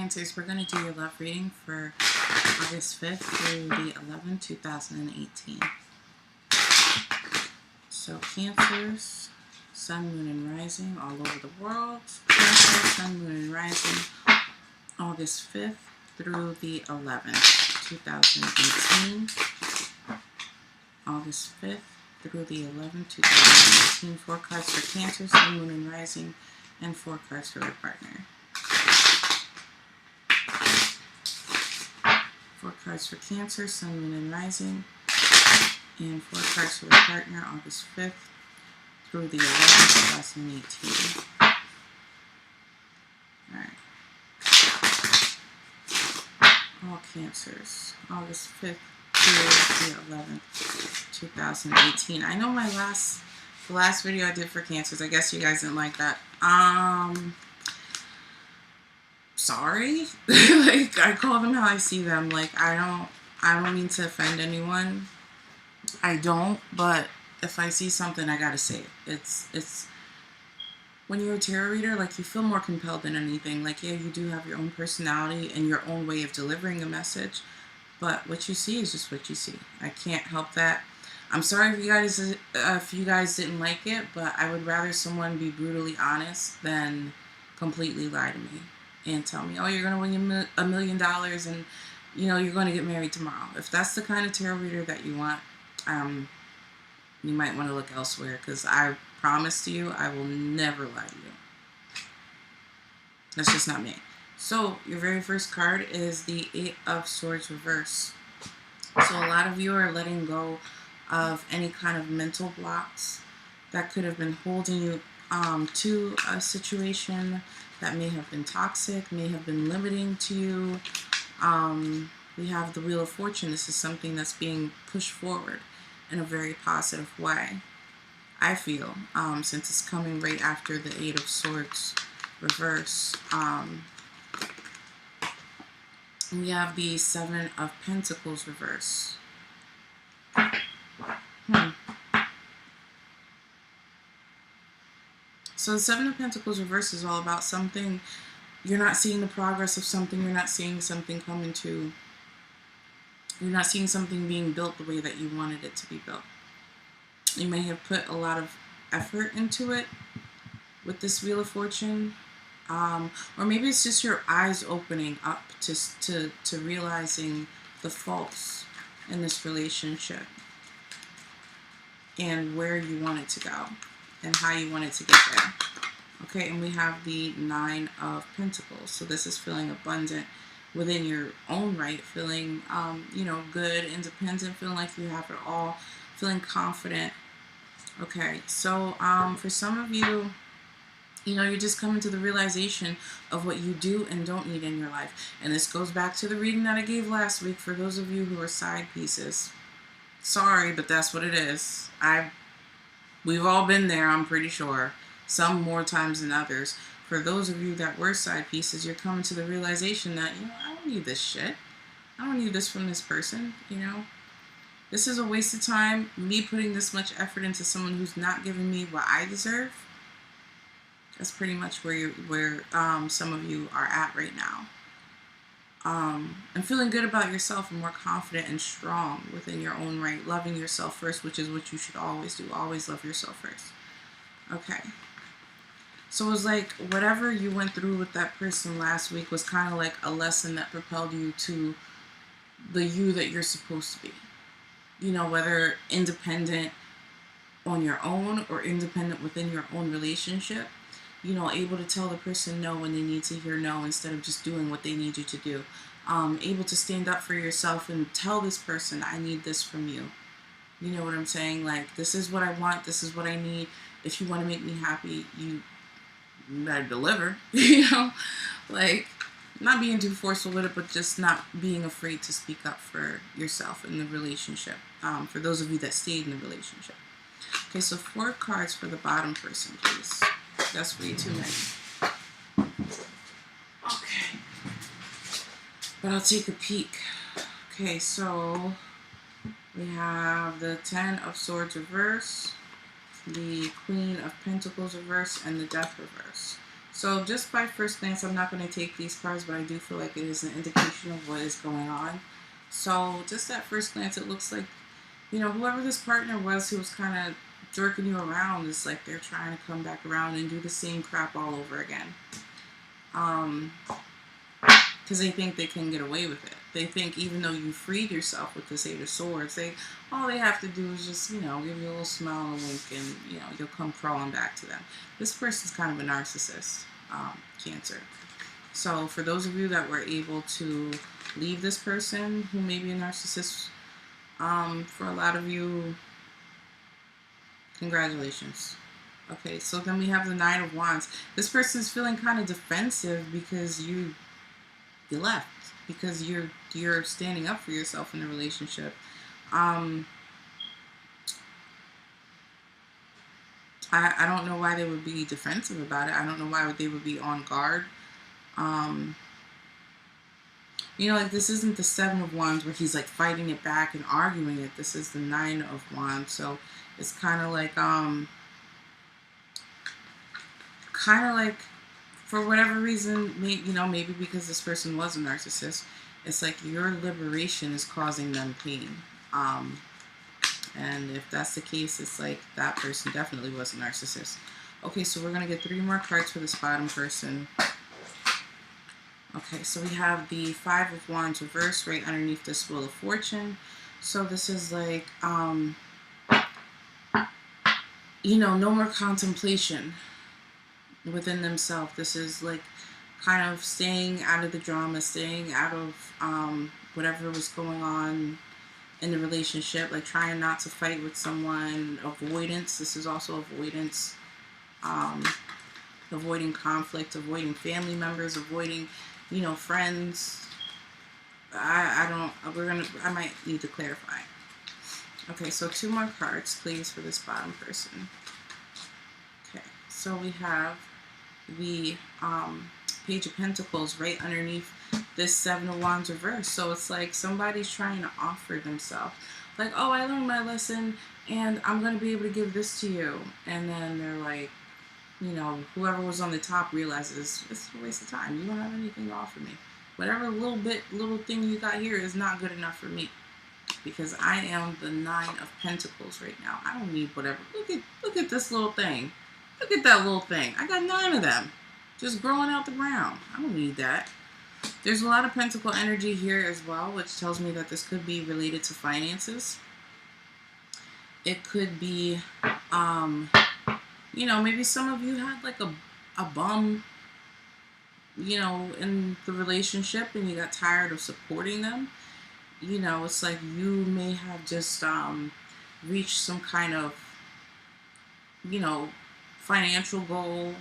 Cancers, we're going to do your love reading for August 5th through the 11th, 2018. So Cancers, Sun, Moon, and Rising all over the world. Cancer, Sun, Moon, and Rising, August 5th through the 11th, 2018. August 5th through the 11th, 2018. 4 cards for Cancer, Sun, Moon, and Rising, and 4 cards for their partner. 4 cards for Cancer, Sun, Moon, and Rising, and 4 cards for their partner, August 5th through the 11th, 2018. Alright. All Cancers, August 5th through the 11th, 2018. I know the last video I did for Cancers, I guess you guys didn't like that. Sorry. Like, I call them how I see them. Like, I don't mean to offend anyone. I don't, but if I see something, I gotta say it. It's when you're a tarot reader, like, you feel more compelled than anything. Like, yeah, you do have your own personality and your own way of delivering a message, but what you see is just what you see. I can't help that. I'm sorry if you guys didn't like it, but I would rather someone be brutally honest than completely lie to me and tell me, oh, you're going to win $1 million and, you know, you're going to get married tomorrow. If that's the kind of tarot reader that you want, you might want to look elsewhere, because I promise to you, I will never lie to you. That's just not me. So, your very first card is the 8 of Swords reverse. So, a lot of you are letting go of any kind of mental blocks that could have been holding you to a situation that may have been toxic, may have been limiting to you. We have the Wheel of Fortune. This is something that's being pushed forward in a very positive way, I feel, since it's coming right after the 8 of Swords reverse. We have the 7 of Pentacles reverse. So the 7 of Pentacles reverse is all about something. You're not seeing the progress of something. You're not seeing something you're not seeing something being built the way that you wanted it to be built. You may have put a lot of effort into it with this Wheel of Fortune. Or maybe it's just your eyes opening up to realizing the faults in this relationship and where you want it to go and how you want it to get there. Okay, and we have the 9 of Pentacles. So this is feeling abundant within your own right, feeling, you know, good, independent, feeling like you have it all, feeling confident. Okay, so for some of you, you know, you're just coming to the realization of what you do and don't need in your life. And this goes back to the reading that I gave last week for those of you who are side pieces. Sorry, but that's what it is. We've all been there, I'm pretty sure. Some more times than others. For those of you that were side pieces, you're coming to the realization that, you know, I don't need this shit. I don't need this from this person, you know. This is a waste of time. Me putting this much effort into someone who's not giving me what I deserve. That's pretty much where some of you are at right now. And feeling good about yourself and more confident and strong within your own right. Loving yourself first, which is what you should always do. Always love yourself first. Okay. So it was like whatever you went through with that person last week was kind of like a lesson that propelled you to the you that you're supposed to be. You know, whether independent on your own or independent within your own relationship. You know, able to tell the person no when they need to hear no instead of just doing what they need you to do. Able to stand up for yourself and tell this person, I need this from you. You know what I'm saying? Like, this is what I want. This is what I need. If you want to make me happy, you better deliver. You know? Like, not being too forceful with it, but just not being afraid to speak up for yourself in the relationship. For those of you that stayed in the relationship. Okay, so 4 cards for the bottom person, please. That's way too many. Okay. But I'll take a peek. Okay, so we have the 10 of Swords reverse, the Queen of Pentacles reverse, and the Death reverse. So just by first glance, I'm not going to take these cards, but I do feel like it is an indication of what is going on. So just at first glance, it looks like, whoever this partner was who was kind of jerking you around is like they're trying to come back around and do the same crap all over again. Because they think they can get away with it. They think even though you freed yourself with this Eight of Swords, all they have to do is just, give you a little smile and a wink, and, you'll come crawling back to them. This person's kind of a narcissist, Cancer. So for those of you that were able to leave this person who may be a narcissist, for a lot of you, congratulations. Okay, so then we have the Nine of Wands. This person's feeling kind of defensive because you left, because you're standing up for yourself in a relationship. I don't know why they would be defensive about it. I don't know why they would be on guard. Like, this isn't the Seven of Wands where he's like fighting it back and arguing it. This is the Nine of Wands. So it's kind of like for whatever reason, maybe because this person was a narcissist, it's like your liberation is causing them pain. And if that's the case, it's like that person definitely was a narcissist. Okay, so we're going to get 3 more cards for this bottom person. Okay, so we have the Five of Wands reversed right underneath this Wheel of Fortune. So this is like, no more contemplation within themselves. This is like kind of staying out of the drama, staying out of whatever was going on in the relationship, like trying not to fight with someone. Avoidance. This is also avoidance. Avoiding conflict, avoiding family members, avoiding, friends. I might need to clarify. Okay, so 2 more cards, please, for this bottom person. Okay, so we have the Page of Pentacles right underneath this Seven of Wands reverse. So it's like somebody's trying to offer themselves. Like, oh, I learned my lesson and I'm going to be able to give this to you. And then they're like, whoever was on the top realizes it's a waste of time. You don't have anything to offer me. Whatever little thing you got here is not good enough for me. Because I am the Nine of Pentacles right now. I don't need whatever. Look at this little thing. Look at that little thing. I got 9 of them. Just growing out the ground. I don't need that. There's a lot of Pentacle energy here as well, which tells me that this could be related to finances. It could be, maybe some of you had like a bum, in the relationship and you got tired of supporting them. It's like you may have just reached some kind of, financial goal,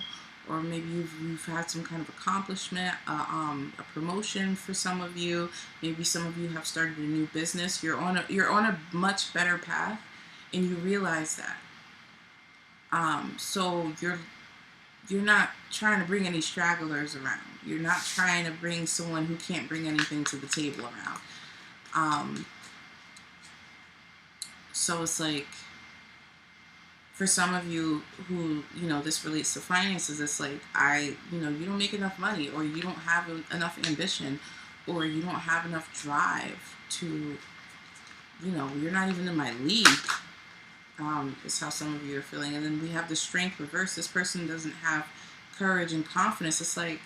or maybe you've had some kind of accomplishment, a promotion for some of you. Maybe some of you have started a new business. You're on a much better path, and you realize that. So you're not trying to bring any stragglers around. You're not trying to bring someone who can't bring anything to the table around. So it's like, for some of you who, this relates to finances, it's like, you don't make enough money, or you don't have enough ambition, or you don't have enough drive to, you're not even in my league, is how some of you are feeling. And then we have the Strength reverse. This person doesn't have courage and confidence. It's like,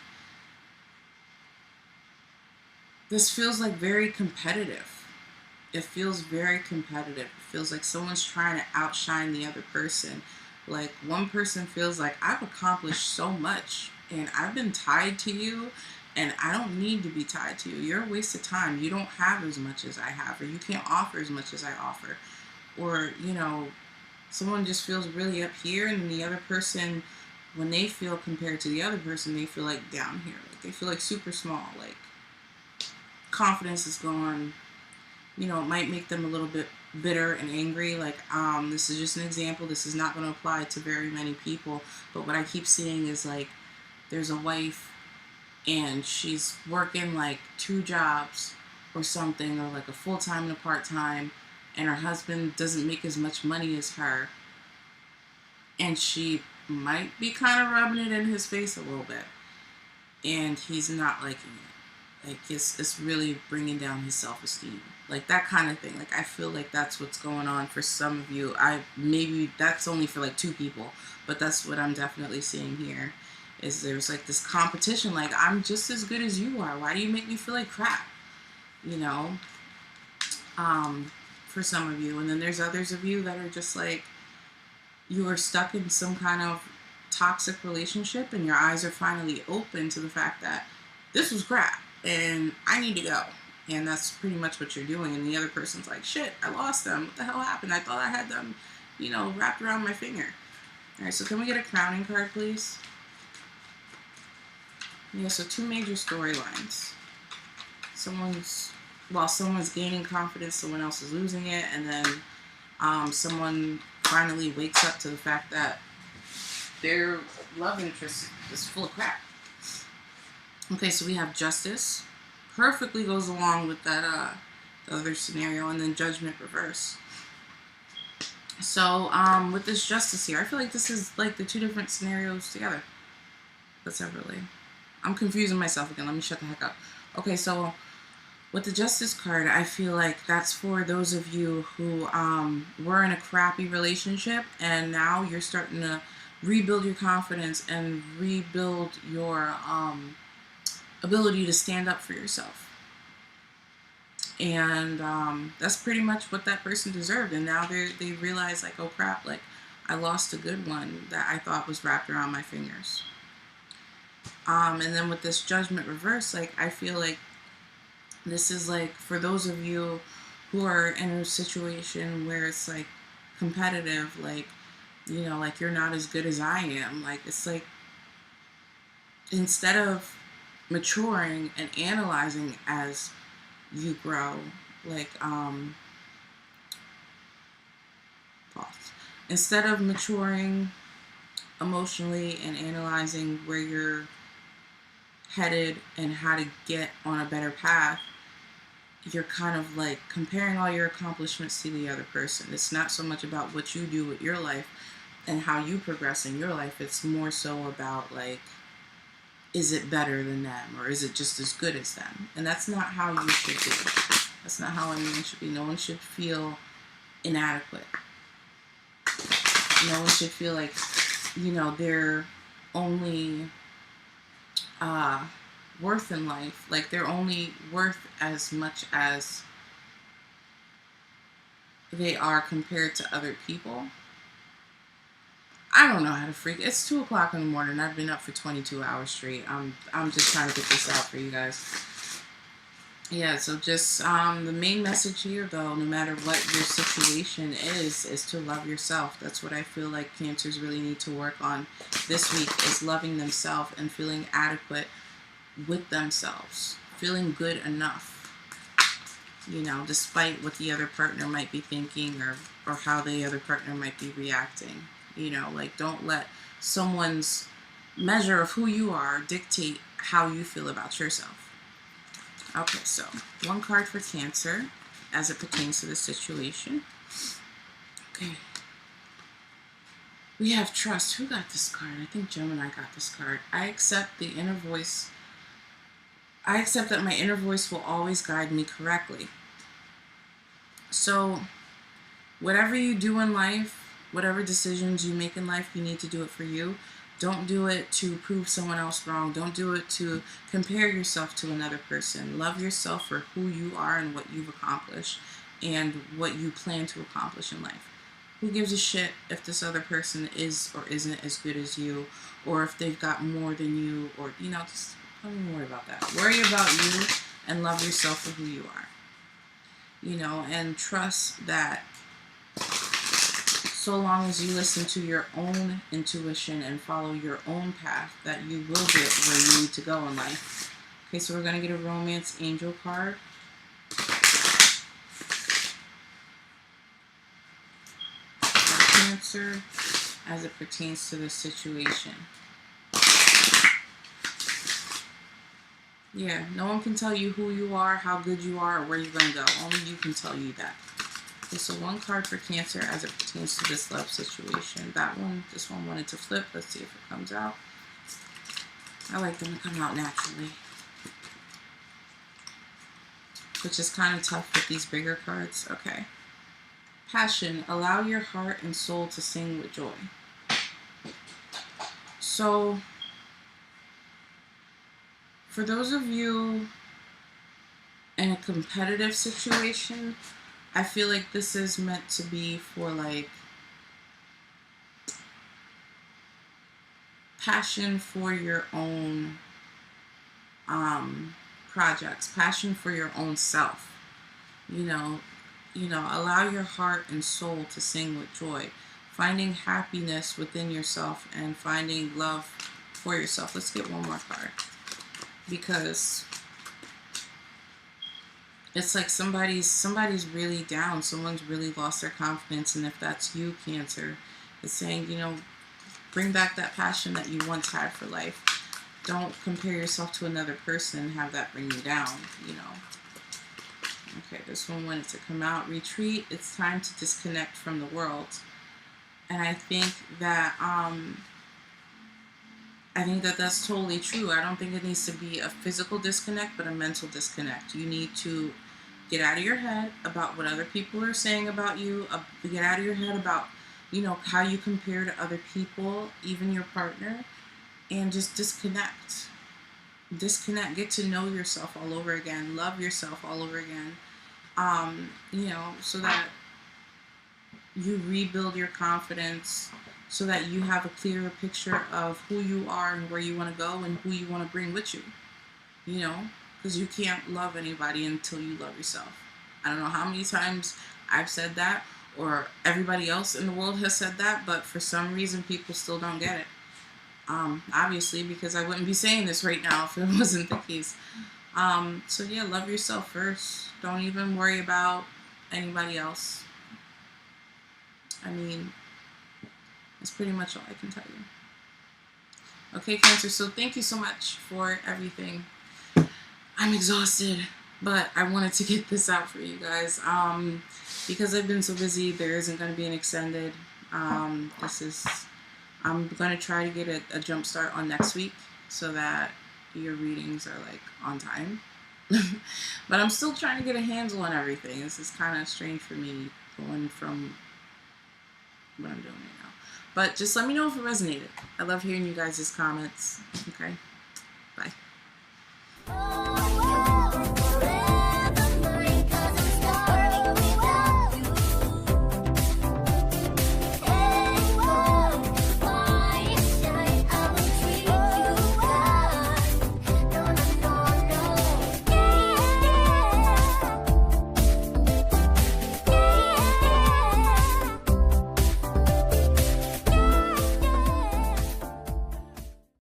this feels like very competitive. It feels very competitive. It feels like someone's trying to outshine the other person. Like, one person feels like, I've accomplished so much and I've been tied to you and I don't need to be tied to you. You're a waste of time. You don't have as much as I have, or you can't offer as much as I offer. Or, someone just feels really up here, and the other person, when they feel compared to the other person, they feel like down here. Like, they feel like super small. Like, confidence is gone. It might make them a little bit bitter and angry. Like, this is just an example. This is not going to apply to very many people. But what I keep seeing is, like, there's a wife and she's working like 2 jobs or something, or like a full-time and a part-time, and her husband doesn't make as much money as her. And she might be kind of rubbing it in his face a little bit, and he's not liking it. Like, it's really bringing down his self-esteem, like that kind of thing. Like, I feel like that's what's going on for some of you. Maybe that's only for like 2 people, but that's what I'm definitely seeing here. Is there's like this competition, like, I'm just as good as you are. Why do you make me feel like crap? You know, for some of you. And then there's others of you that are just like, you are stuck in some kind of toxic relationship, and your eyes are finally open to the fact that this was crap and I need to go. And that's pretty much what you're doing. And the other person's like, shit, I lost them. What the hell happened? I thought I had them, you know, wrapped around my finger. All right, so can we get a crowning card, please? Yeah, so 2 major storylines. Someone's gaining confidence, someone else is losing it, and then someone finally wakes up to the fact that their love interest is full of crap. Okay, so we have justice. Perfectly goes along with that the other scenario, and then judgment reverse. So with this justice here, I feel like this is like the 2 different scenarios together, but separately. I'm confusing myself again. Let me shut the heck up. Okay, so with the justice card, I feel like that's for those of you who were in a crappy relationship, and now you're starting to rebuild your confidence and rebuild your ability to stand up for yourself. And that's pretty much what that person deserved. And now they realize, like, oh crap, like, I lost a good one that I thought was wrapped around my fingers. And then with this judgment reverse, like, I feel like this is like for those of you who are in a situation where it's like competitive, like, you know, like, you're not as good as I am. Like, it's like, instead of maturing and analyzing as you grow, like, pause. Instead of maturing emotionally and analyzing where you're headed and how to get on a better path, you're kind of like comparing all your accomplishments to the other person. It's not so much about what you do with your life and how you progress in your life. It's more so about, like, is it better than them, or is it just as good as them? And that's not how you should be. That's not how anyone should be. No one should feel inadequate. No one should feel like, you know, they're only worth in life, like they're only worth as much as they are compared to other people. I don't know how to freak. It's 2 o'clock in the morning. I've been up for 22 hours straight. I'm just trying to get this out for you guys. Yeah, so just the main message here, though, no matter what your situation is to love yourself. That's what I feel like Cancers really need to work on this week, is loving themselves and feeling adequate with themselves, feeling good enough, you know, despite what the other partner might be thinking or how the other partner might be reacting. You know, like, don't let someone's measure of who you are dictate how you feel about yourself. Okay, so 1 card for Cancer as it pertains to the situation. Okay. We have trust. Who got this card? I think Gemini got this card. I accept the inner voice. I accept that my inner voice will always guide me correctly. So whatever you do in life, whatever decisions you make in life, you need to do it for you. Don't do it to prove someone else wrong. Don't do it to compare yourself to another person. Love yourself for who you are and what you've accomplished and what you plan to accomplish in life. Who gives a shit if this other person is or isn't as good as you, or if they've got more than you, or, you know, just don't even worry about that. Worry about you and love yourself for who you are. You know, and trust that so long as you listen to your own intuition and follow your own path, that you will get where you need to go in life. Okay, so we're going to get a Romance Angel card. Cancer as it pertains to the situation. Yeah, no one can tell you who you are, how good you are, or where you're going to go. Only you can tell you that. Okay, so one card for Cancer as it pertains to this love situation. That one, this one wanted to flip. Let's see if it comes out. I like them to come out naturally, which is kind of tough with these bigger cards. Okay. Passion. Allow your heart and soul to sing with joy. So, for those of you in a competitive situation, I feel like this is meant to be for like passion for your own projects, passion for your own self. You know, allow your heart and soul to sing with joy. Finding happiness within yourself and finding love for yourself. Let's get one more card. Because it's like somebody's really down. Someone's really lost their confidence. And if that's you, Cancer, it's saying, bring back that passion that you once had for life. Don't compare yourself to another person and have that bring you down, Okay, this one wanted to come out. Retreat. It's time to disconnect from the world. And I think that that's totally true. I don't think it needs to be a physical disconnect, but a mental disconnect. You need to get out of your head about what other people are saying about you. Get out of your head about, how you compare to other people, even your partner, and just disconnect. Disconnect. Get to know yourself all over again. Love yourself all over again. So that you rebuild your confidence, so that you have a clearer picture of who you are and where you want to go and who you want to bring with you. Because you can't love anybody until you love yourself. I don't know how many times I've said that, or everybody else in the world has said that, but for some reason people still don't get it. Obviously, because I wouldn't be saying this right now if it wasn't the case. So yeah, love yourself first. Don't even worry about anybody else. I mean, that's pretty much all I can tell you. Okay, Cancer, so thank you so much for everything. I'm exhausted, but I wanted to get this out for you guys. Because I've been so busy, there isn't going to be an extended. I'm going to try to get a jump start on next week so that your readings are like on time. But I'm still trying to get a handle on everything. This is kind of strange for me going from what I'm doing right now. But just let me know if it resonated. I love hearing you guys' comments. Okay.